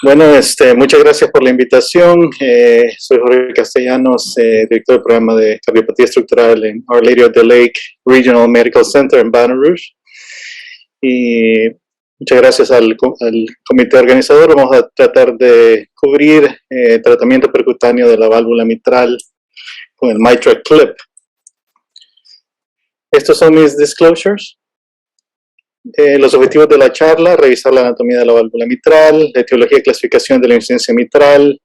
Bueno, muchas gracias por la invitación. Soy Jorge Castellanos, director del programa de cardiopatía estructural en Our Lady of the Lake Regional Medical Center en Baton Rouge. Y muchas gracias al comité organizador. Vamos a tratar de cubrir tratamiento percutáneo de la válvula mitral con el Mitral Clip. Estos son mis disclosures. Los objetivos de la charla: revisar la anatomía de la válvula mitral, la etiología y clasificación de la insuficiencia mitral,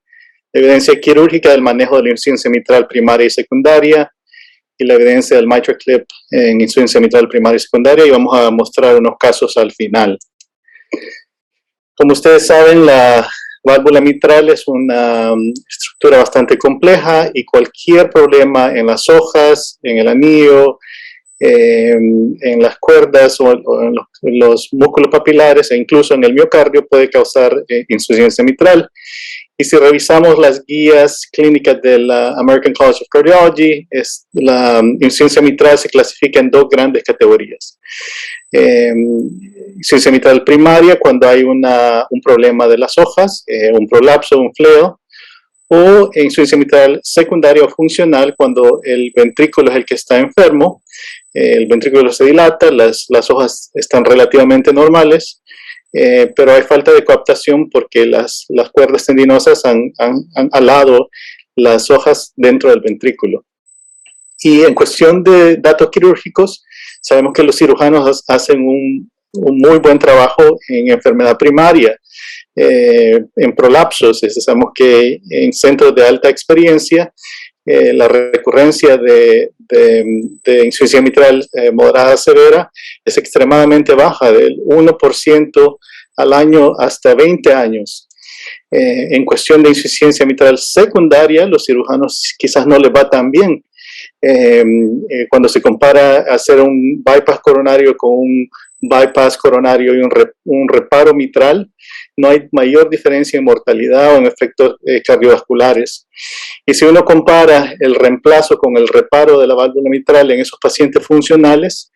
la evidencia quirúrgica del manejo de la insuficiencia mitral primaria y secundaria, y la evidencia del Mitral Clip en insuficiencia mitral primaria y secundaria, y vamos a mostrar unos casos al final. Como ustedes saben, la válvula mitral es una estructura bastante compleja y cualquier problema en las hojas, en el anillo, en las cuerdas o en los músculos papilares e incluso en el miocardio puede causar insuficiencia mitral. Y si revisamos las guías clínicas de la American College of Cardiology, la insuficiencia mitral se clasifica en dos grandes categorías. Insuficiencia mitral primaria, cuando hay un problema de las hojas, un prolapso, un fleo, o insuficiencia mitral secundaria o funcional, cuando el ventrículo es el que está enfermo, el ventrículo se dilata, las hojas están relativamente normales, pero hay falta de coaptación porque las cuerdas tendinosas han alado las hojas dentro del ventrículo. Y en cuestión de datos quirúrgicos, sabemos que los cirujanos hacen un muy buen trabajo en enfermedad primaria, en prolapsos. Sabemos que en centros de alta experiencia, la recurrencia de insuficiencia mitral moderada severa es extremadamente baja, del 1% al año hasta 20 años. En cuestión de insuficiencia mitral secundaria, los cirujanos quizás no les va tan bien. Cuando se compara hacer un bypass coronario con un bypass coronario y un reparo mitral, no hay mayor diferencia en mortalidad o en efectos cardiovasculares. Y si uno compara el reemplazo con el reparo de la válvula mitral en esos pacientes funcionales,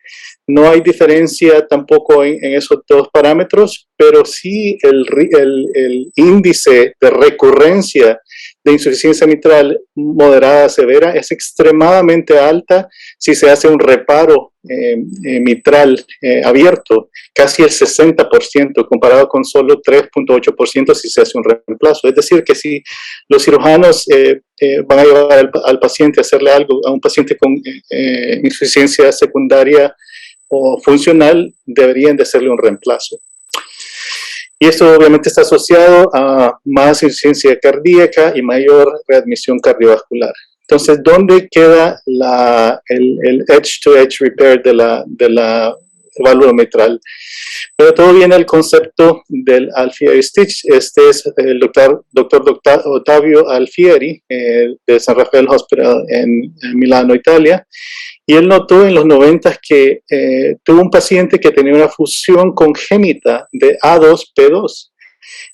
no hay diferencia tampoco en esos dos parámetros, pero sí el índice de recurrencia de insuficiencia mitral moderada severa es extremadamente alta si se hace un reparo mitral abierto, casi el 60%, comparado con solo 3.8% si se hace un reemplazo. Es decir, que si los cirujanos van a llevar al paciente a hacerle algo, a un paciente con insuficiencia secundaria o funcional, deberían de hacerle un reemplazo. Y esto obviamente está asociado a más insuficiencia cardíaca y mayor readmisión cardiovascular. Entonces, ¿dónde queda el edge-to-edge repair de la válvula mitral? Pero todo viene al concepto del Alfieri Stitch. Este es el doctor Ottavio Alfieri, de San Rafael Hospital en Milano, Italia. Y él notó en los 90 que tuvo un paciente que tenía una fusión congénita de A2P2.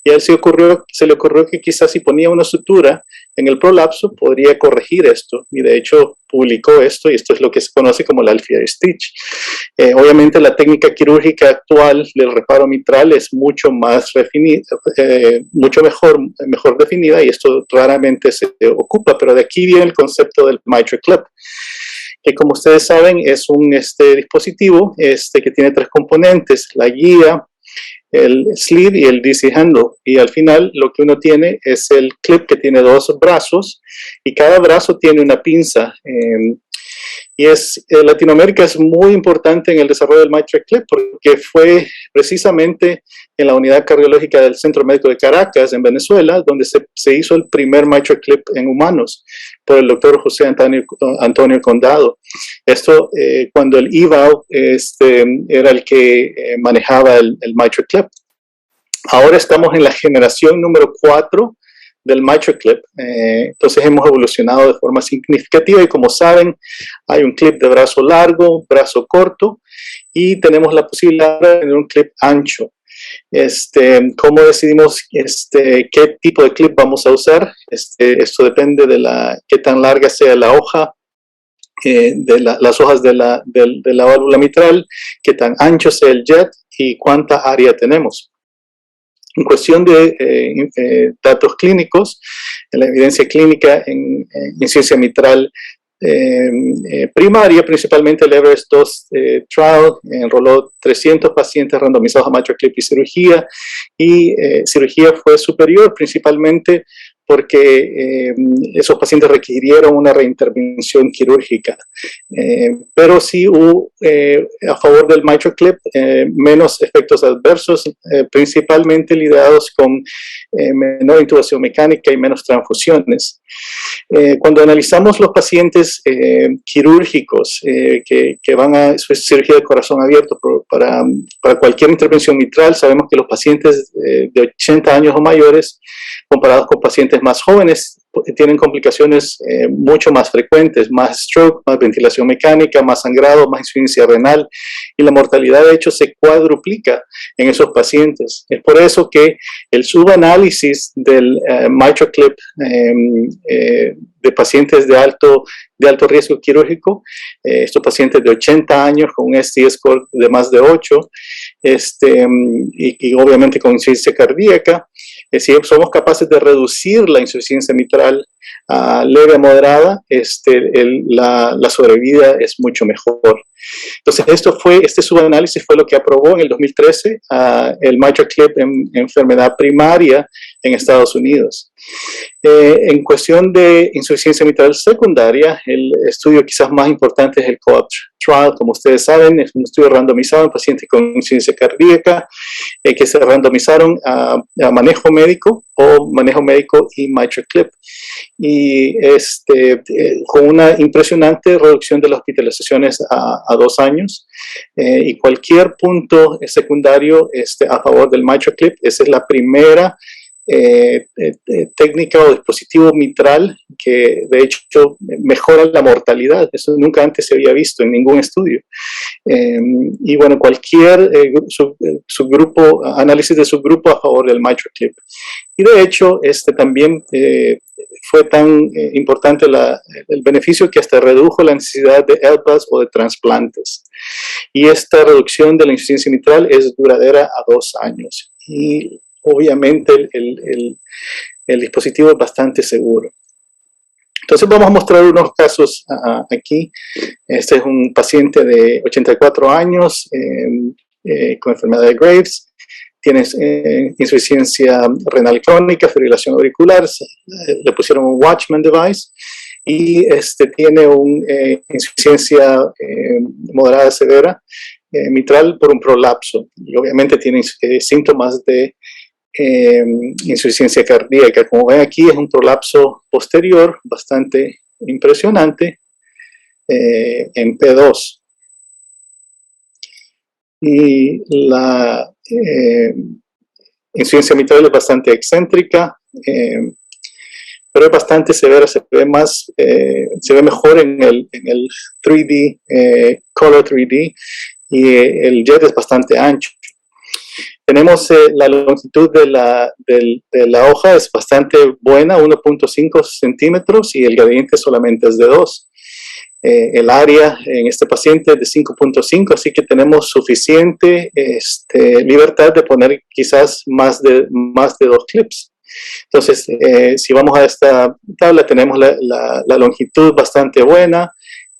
Y a él se le ocurrió que quizás si ponía una sutura en el prolapso podría corregir esto. Y de hecho publicó esto, y esto es lo que se conoce como el Alfieri Stitch. Obviamente la técnica quirúrgica actual del reparo mitral es mucho más refinida, mucho mejor definida, y esto raramente se ocupa, pero de aquí viene el concepto del Mitral Clip, que como ustedes saben es un dispositivo que tiene tres componentes: la guía, el sleeve y el DC handle, y al final lo que uno tiene es el clip, que tiene dos brazos y cada brazo tiene una pinza. Y Latinoamérica es muy importante en el desarrollo del Mitral Clip porque fue precisamente en la unidad cardiológica del Centro Médico de Caracas, en Venezuela, donde se hizo el primer Mitral Clip en humanos por el doctor José Antonio Condado. Esto cuando el EVAL era el que manejaba el Mitral Clip. Ahora estamos en la generación número 4 del Mitral Clip, entonces hemos evolucionado de forma significativa, y como saben hay un clip de brazo largo, brazo corto, y tenemos la posibilidad de tener un clip ancho. ¿Cómo decidimos qué tipo de clip vamos a usar? Esto depende de qué tan larga sea la hoja, las hojas de la válvula mitral, qué tan ancho sea el jet y cuánta área tenemos. En cuestión de datos clínicos, la evidencia clínica en insuficiencia mitral primaria, principalmente el Everest-2 trial, enroló 300 pacientes randomizados a MitraClip y cirugía fue superior principalmente porque esos pacientes requirieron una reintervención quirúrgica. Pero sí hubo a favor del MitraClip menos efectos adversos, principalmente liderados con menor intubación mecánica y menos transfusiones. Cuando analizamos los pacientes quirúrgicos que van a cirugía de corazón abierto para cualquier intervención mitral, sabemos que los pacientes de 80 años o mayores, comparados con pacientes más jóvenes, tienen complicaciones mucho más frecuentes, más stroke, más ventilación mecánica, más sangrado, más insuficiencia renal, y la mortalidad de hecho se cuadruplica en esos pacientes. Es por eso que el subanálisis del MitraClip de pacientes de alto riesgo quirúrgico, estos pacientes de 80 años con un ST score de más de 8, y obviamente con insuficiencia cardíaca, si somos capaces de reducir la insuficiencia mitral a leve a moderada, la sobrevida es mucho mejor. Entonces, este subanálisis fue lo que aprobó en el 2013 el MitraClip en enfermedad primaria en Estados Unidos. En cuestión de insuficiencia mitral secundaria, el estudio quizás más importante es el Co-op Trial. Como ustedes saben, es un estudio randomizado en pacientes con insuficiencia cardíaca que se randomizaron a manejo médico o manejo médico y MitraClip. Y con una impresionante reducción de las hospitalizaciones a 2 años y cualquier punto secundario a favor del MitraClip. Esa es la primera técnica o dispositivo mitral que de hecho mejora la mortalidad. Eso nunca antes se había visto en ningún estudio. Y bueno, cualquier subgrupo, análisis de subgrupo a favor del MitraClip. Y de hecho, también fue tan importante el beneficio que hasta redujo la necesidad de LVADs o de trasplantes. Y esta reducción de la insuficiencia mitral es duradera a 2 años. Y obviamente el dispositivo es bastante seguro. Entonces vamos a mostrar unos casos aquí. Este es un paciente de 84 años con enfermedad de Graves. Tiene insuficiencia renal crónica, fibrilación auricular, le pusieron un Watchman device y tiene una insuficiencia moderada severa mitral por un prolapso y obviamente tiene síntomas de insuficiencia cardíaca. Como ven aquí es un prolapso posterior bastante impresionante en P2 y la insuficiencia mitral es bastante excéntrica, pero es bastante severa, se ve mejor en el 3D, Color 3D, y el jet es bastante ancho. Tenemos la longitud de la hoja es bastante buena, 1.5 centímetros, y el gradiente solamente es de 2. El área en este paciente es de 5.5, así que tenemos suficiente libertad de poner quizás más de 2 clips. Entonces, si vamos a esta tabla, tenemos la longitud bastante buena,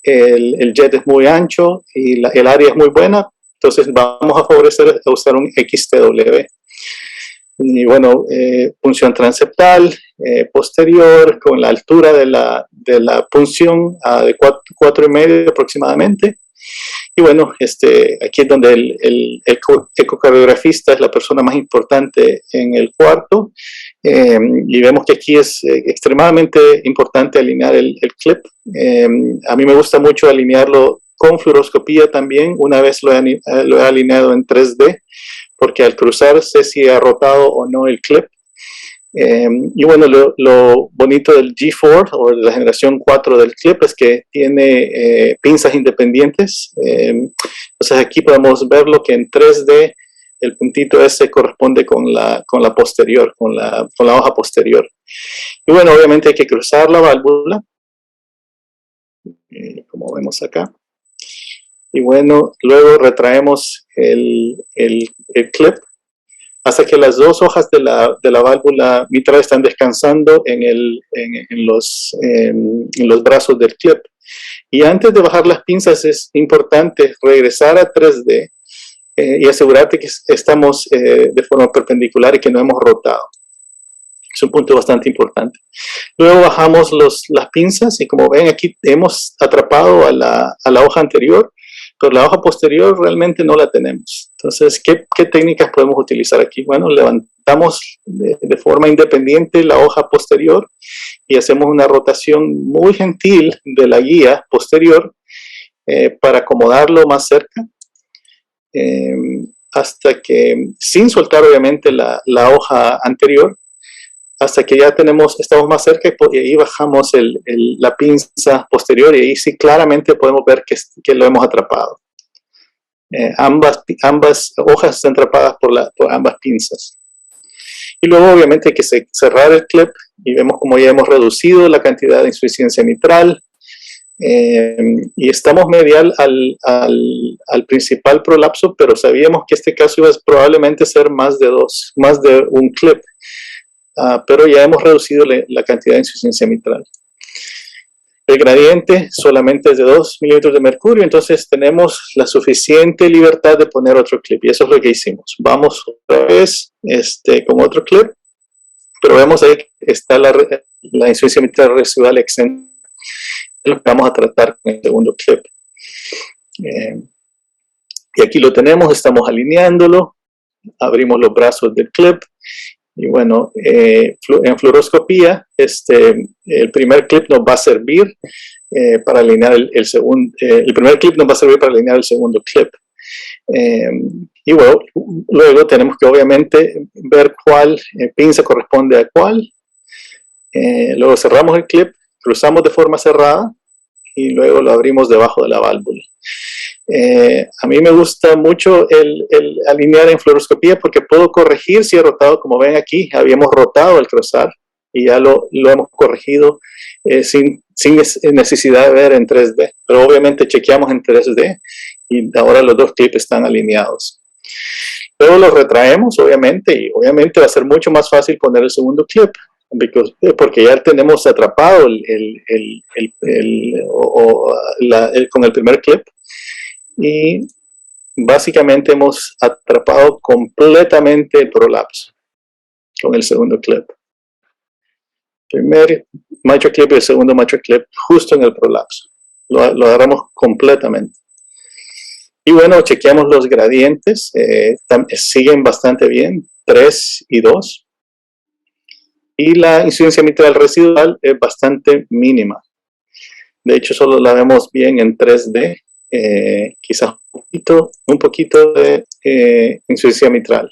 el jet es muy ancho y el área es muy buena. Entonces vamos a favorecer a usar un XTW. Y bueno, punción transeptal posterior con la altura de la punción de 4,5 aproximadamente. Y bueno, aquí es donde el ecocardiografista es la persona más importante en el cuarto. Y vemos que aquí es extremadamente importante alinear el clip. A mí me gusta mucho alinearlo con fluoroscopía también, una vez lo he alineado en 3D, porque al cruzar sé si ha rotado o no el clip. Y bueno, lo bonito del G4 o de la generación 4 del clip es que tiene pinzas independientes. Entonces aquí podemos verlo que en 3D el puntito ese corresponde con la posterior, con la hoja posterior. Y bueno, obviamente hay que cruzar la válvula, como vemos acá. Y bueno, luego retraemos el clip hasta que las dos hojas de la válvula mitral están descansando en los brazos del clip. Y antes de bajar las pinzas es importante regresar a 3D y asegurarte que estamos de forma perpendicular y que no hemos rotado. Es un punto bastante importante. Luego bajamos las pinzas y como ven aquí hemos atrapado a la hoja anterior, pero la hoja posterior realmente no la tenemos. Entonces, ¿qué técnicas podemos utilizar aquí? Bueno, levantamos de forma independiente la hoja posterior y hacemos una rotación muy gentil de la guía posterior para acomodarlo más cerca, hasta que, sin soltar obviamente la hoja anterior, hasta que ya estamos más cerca y ahí bajamos la pinza posterior y ahí sí claramente podemos ver que lo hemos atrapado. Ambas hojas están atrapadas por ambas pinzas. Y luego obviamente hay que cerrar el clip y vemos como ya hemos reducido la cantidad de insuficiencia mitral y estamos medial al principal prolapso, pero sabíamos que este caso iba a probablemente ser más de un clip. Pero ya hemos reducido la cantidad de insuficiencia mitral. El gradiente solamente es de 2 milímetros de mercurio, entonces tenemos la suficiente libertad de poner otro clip, y eso es lo que hicimos. Vamos otra vez con otro clip, pero vemos ahí que está la insuficiencia mitral residual exenta, es lo que vamos a tratar con el segundo clip. Y aquí lo tenemos, estamos alineándolo, abrimos los brazos del clip. Y bueno, en fluoroscopía, el primer clip nos va a servir para alinear el segundo. El primer clip nos va a servir para alinear el segundo clip. Y bueno, luego tenemos que obviamente ver cuál pinza corresponde a cuál. Luego cerramos el clip, cruzamos de forma cerrada y luego lo abrimos debajo de la válvula. A mí me gusta mucho el alinear en fluoroscopía porque puedo corregir si he rotado, como ven aquí, habíamos rotado el cruzar y ya lo hemos corregido sin necesidad de ver en 3D, pero obviamente chequeamos en 3D y ahora los dos clips están alineados. Luego los retraemos obviamente y obviamente va a ser mucho más fácil poner el segundo clip porque ya tenemos atrapado con el primer clip. Y básicamente hemos atrapado completamente el prolapso con el segundo clip. Primer mitral clip y el segundo mitral clip justo en el prolapso. Lo agarramos completamente. Y bueno, chequeamos los gradientes, siguen bastante bien, 3 y 2. Y la insuficiencia mitral residual es bastante mínima. De hecho, solo la vemos bien en 3D. Quizás un poquito de insuficiencia mitral.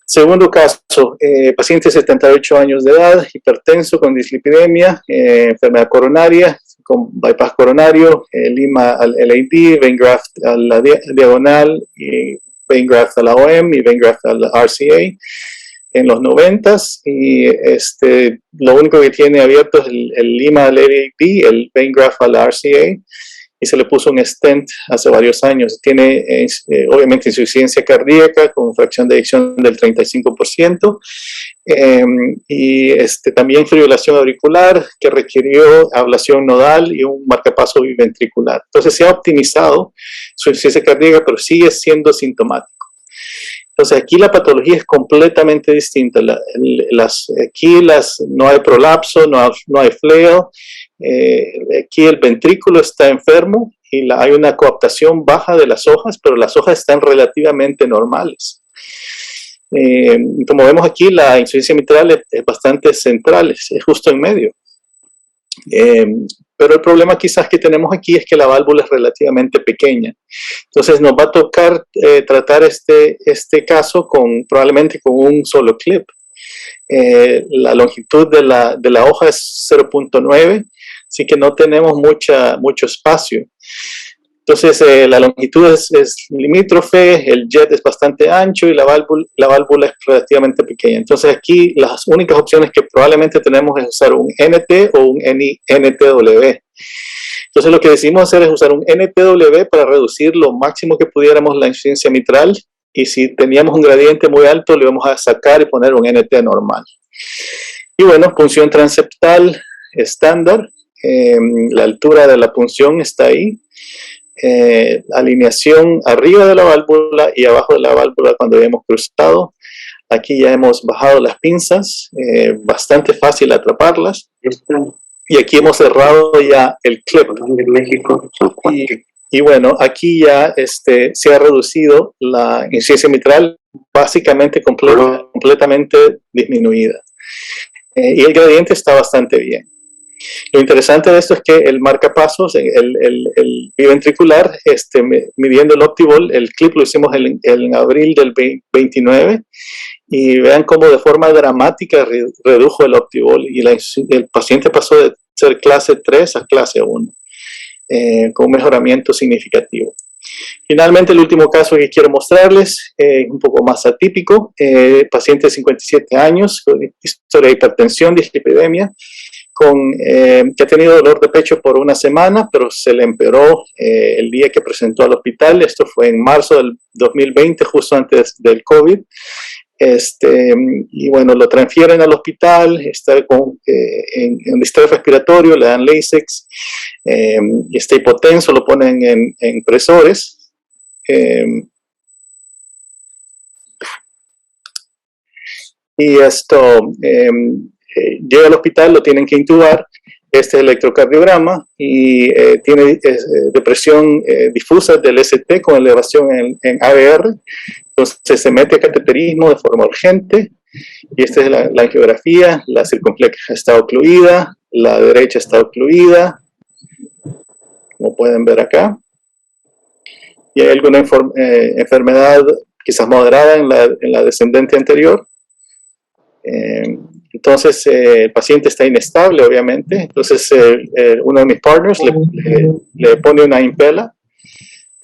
Segundo caso, paciente de 78 años de edad, hipertenso con dislipidemia, enfermedad coronaria, con bypass coronario, lima al LAD, vein graft a la diagonal, y vein graft a la OM y vein graft a la RCA en los 90s, y lo único que tiene abierto es el lima al LAD, el vein graft a la RCA, y se le puso un stent hace varios años. Tiene obviamente insuficiencia cardíaca con fracción de eyección del 35%, y también fibrilación auricular que requirió ablación nodal y un marcapaso biventricular. Entonces se ha optimizado su insuficiencia cardíaca, pero sigue siendo sintomático. Entonces aquí la patología es completamente distinta. Aquí no hay prolapso, no hay fleo. Aquí el ventrículo está enfermo y hay una coaptación baja de las hojas, pero las hojas están relativamente normales. Como vemos aquí, la insuficiencia mitral es bastante central, es justo en medio. Pero el problema quizás que tenemos aquí es que la válvula es relativamente pequeña. Entonces nos va a tocar tratar este caso probablemente con un solo clip. La longitud de la hoja es 0.9, así que no tenemos mucho espacio. Entonces la longitud es limítrofe, el jet es bastante ancho y la válvula es relativamente pequeña. Entonces aquí las únicas opciones que probablemente tenemos es usar un NT o un NTW. Entonces lo que decidimos hacer es usar un NTW para reducir lo máximo que pudiéramos la insuficiencia mitral y si teníamos un gradiente muy alto, le íbamos a sacar y poner un NT normal. Y bueno, punción transeptal estándar, la altura de la punción está ahí, alineación arriba de la válvula y abajo de la válvula cuando habíamos cruzado. Aquí ya hemos bajado las pinzas, bastante fácil atraparlas. Y aquí hemos cerrado ya el clip. Y bueno, aquí ya se ha reducido la insuficiencia mitral básicamente completamente disminuida. Y el gradiente está bastante bien. Lo interesante de esto es que el marcapasos, el biventricular, midiendo el OptiVol, el clip lo hicimos en abril del 29, y vean cómo de forma dramática redujo el OptiVol y el paciente pasó de ser clase 3 a clase 1, con un mejoramiento significativo. Finalmente, el último caso que quiero mostrarles, un poco más atípico, paciente de 57 años, con historia de hipertensión, dislipidemia, que ha tenido dolor de pecho por una semana, pero se le empeoró el día que presentó al hospital. Esto fue en marzo del 2020, justo antes del COVID. Y bueno, lo transfieren al hospital, está en distrés respiratorio, le dan Lasix, y está hipotenso, lo ponen en presores. Y esto llega al hospital, lo tienen que intubar. Este es el electrocardiograma y tiene depresión difusa del ST con elevación en ABR. Entonces se mete cateterismo de forma urgente y esta es la angiografía. La circunfleja está ocluida, la derecha está ocluida, como pueden ver acá. Y hay alguna enfermedad quizás moderada en la descendente anterior. Entonces el paciente está inestable, obviamente. Entonces uno de mis partners le pone una impela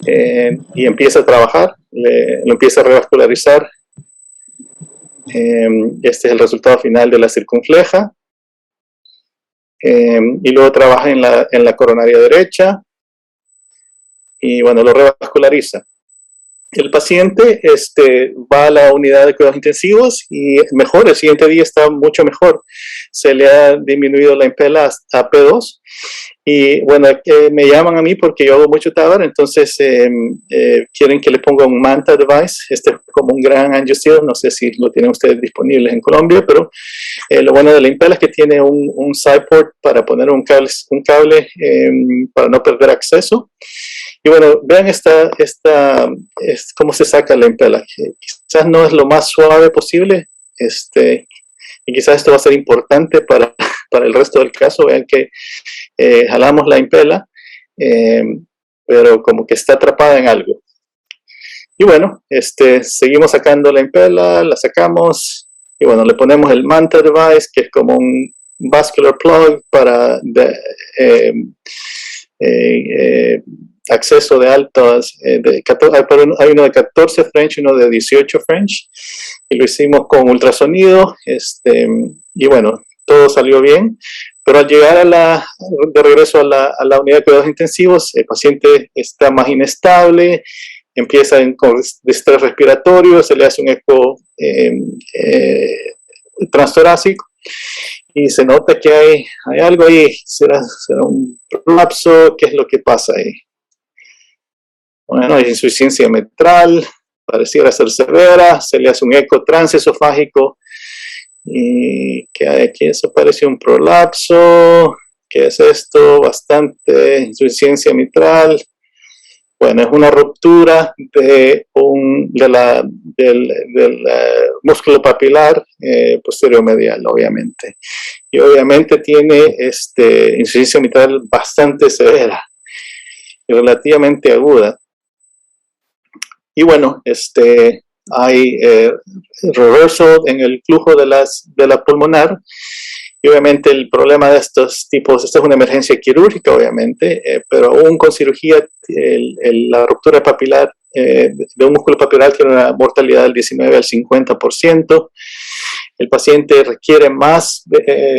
y empieza a trabajar, lo empieza a revascularizar. Este es el resultado final de la circunfleja. Y luego trabaja en la coronaria derecha y bueno, lo revasculariza. El paciente va a la unidad de cuidados intensivos y mejor, el siguiente día está mucho mejor. Se le ha disminuido la impela a P2 y bueno, me llaman a mí porque yo hago mucho TAVR, entonces quieren que le ponga un MANTA device. Este es como un gran angiosío, no sé si lo tienen ustedes disponibles en Colombia, pero lo bueno de la impela es que tiene un side port para poner un cable para no perder acceso. Y bueno, vean cómo se saca la impela. Quizás no es lo más suave posible, y quizás esto va a ser importante para el resto del caso. Vean que jalamos la impela, pero como que está atrapada en algo. Y bueno, seguimos sacando la impela, la sacamos, y bueno, le ponemos el MANTA device, que es como un vascular plug para acceso de altas, hay uno de 14 French y uno de 18 French, y lo hicimos con ultrasonido, y bueno, todo salió bien, pero al llegar de regreso a la unidad de cuidados intensivos, el paciente está más inestable, empieza con distrés respiratorio, se le hace un eco transtorácico, y se nota que hay algo ahí. ¿Será un prolapso? ¿Qué es lo que pasa ahí? Bueno, hay insuficiencia mitral, pareciera ser severa, se le hace un eco transesofágico y ¿qué hay aquí? Eso parece un prolapso. ¿Qué es esto? Bastante insuficiencia mitral. Bueno, es una ruptura del músculo papilar posterior medial, obviamente. Y obviamente tiene insuficiencia mitral bastante severa y relativamente aguda. Y bueno, hay reverso en el flujo de la pulmonar. Y obviamente el problema de estos tipos, esta es una emergencia quirúrgica obviamente, pero aún con cirugía, la ruptura papilar de un músculo papilar tiene una mortalidad del 19 al 50%. El paciente requiere más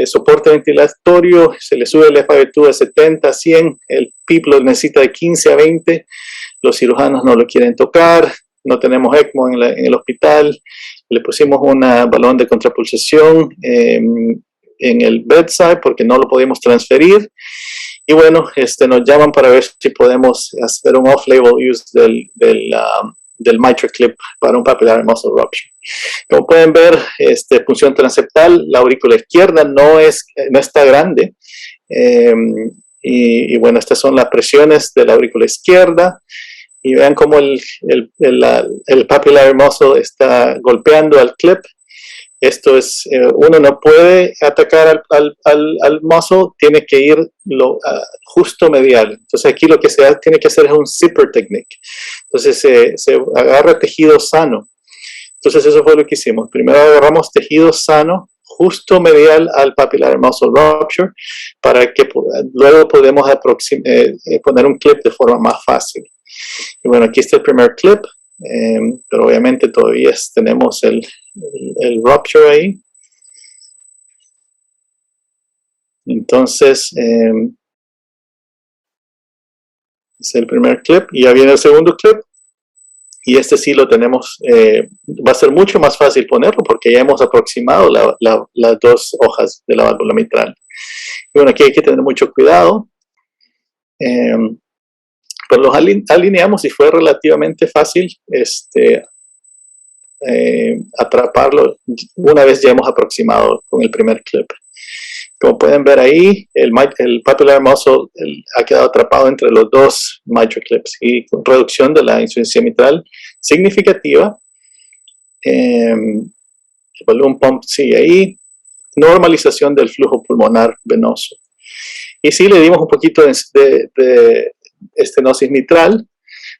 soporte ventilatorio, se le sube el FiO2 de 70 a 100, el PIP lo necesita de 15 a 20, los cirujanos no lo quieren tocar, no tenemos ECMO en el hospital, le pusimos un balón de contrapulsación en el bedside porque no lo podíamos transferir. Y bueno, nos llaman para ver si podemos hacer un off-label use del MitraClip para un papillary muscle rupture. Como pueden ver, punción transeptal, la aurícula izquierda no está grande. Y bueno, estas son las presiones de la aurícula izquierda. Y vean cómo el papillary muscle está golpeando al clip. Esto es, uno no puede atacar al muscle, tiene que ir justo medial. Entonces aquí lo que tiene que hacer es un zipper technique. Entonces se agarra tejido sano. Entonces eso fue lo que hicimos. Primero agarramos tejido sano, justo medial al papillary muscle rupture, para que luego podemos poner un clip de forma más fácil. Y bueno, aquí está el primer clip, pero obviamente todavía tenemos el rupture ahí. Entonces, es el primer clip y ya viene el segundo clip. Y sí lo tenemos, va a ser mucho más fácil ponerlo porque ya hemos aproximado las dos hojas de la válvula mitral. Y bueno, aquí hay que tener mucho cuidado. Pues los alineamos y fue relativamente fácil atraparlo una vez ya hemos aproximado con el primer clip. Como pueden ver ahí, el papillary muscle ha quedado atrapado entre los dos MitraClips y con reducción de la insuficiencia mitral significativa. El balloon pump sigue ahí, normalización del flujo pulmonar venoso. Y sí le dimos un poquito de estenosis mitral,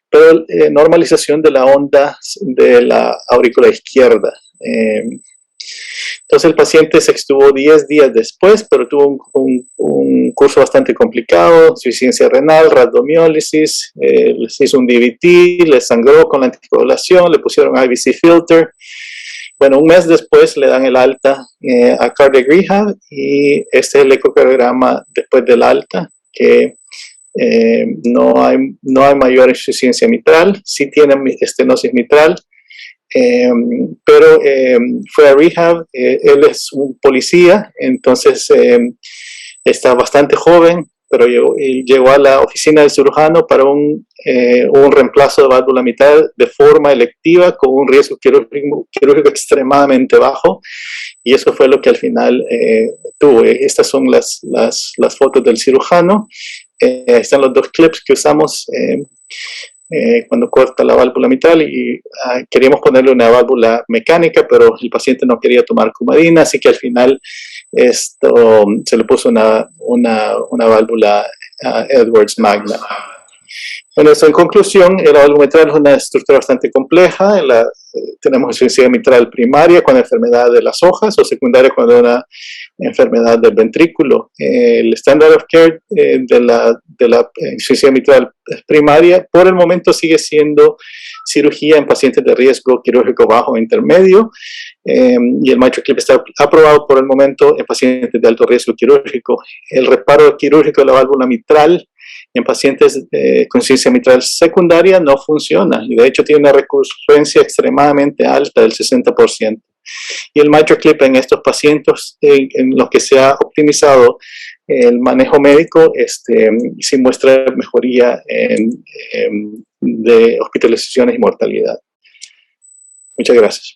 pero normalización de la onda de la aurícula izquierda. Entonces el paciente se extubó 10 días después, pero tuvo un curso bastante complicado, insuficiencia renal, rhabdomiólisis, les hizo un DVT, le sangró con la anticoagulación, le pusieron IVC filter. Bueno, un mes después le dan el alta a cardiac rehab y este es el ecocardiograma después del alta, que no hay mayor insuficiencia mitral, sí tiene estenosis mitral, pero fue a rehab. Él es un policía, entonces está bastante joven, pero llegó a la oficina del cirujano para un reemplazo de válvula mitral de forma electiva con un riesgo quirúrgico extremadamente bajo, y eso fue lo que al final tuvo. Estas son las fotos del cirujano. Están los dos clips que usamos cuando corta la válvula mitral y queríamos ponerle una válvula mecánica, pero el paciente no quería tomar Coumadina, así que al final se le puso una válvula Edwards Magna. Bueno, en conclusión, la válvula mitral es una estructura bastante compleja. Tenemos insuficiencia mitral primaria con enfermedad de las hojas o secundaria con una enfermedad del ventrículo. El standard of care de la insuficiencia mitral primaria por el momento sigue siendo cirugía en pacientes de riesgo quirúrgico bajo o intermedio, y el MitraClip está aprobado por el momento en pacientes de alto riesgo quirúrgico. El reparo quirúrgico de la válvula mitral en pacientes con insuficiencia mitral secundaria no funciona, y de hecho tiene una recurrencia extremadamente alta del 60%. Y el MitraClip en estos pacientes en los que se ha optimizado el manejo médico, sí muestra mejoría de hospitalizaciones y mortalidad. Muchas gracias.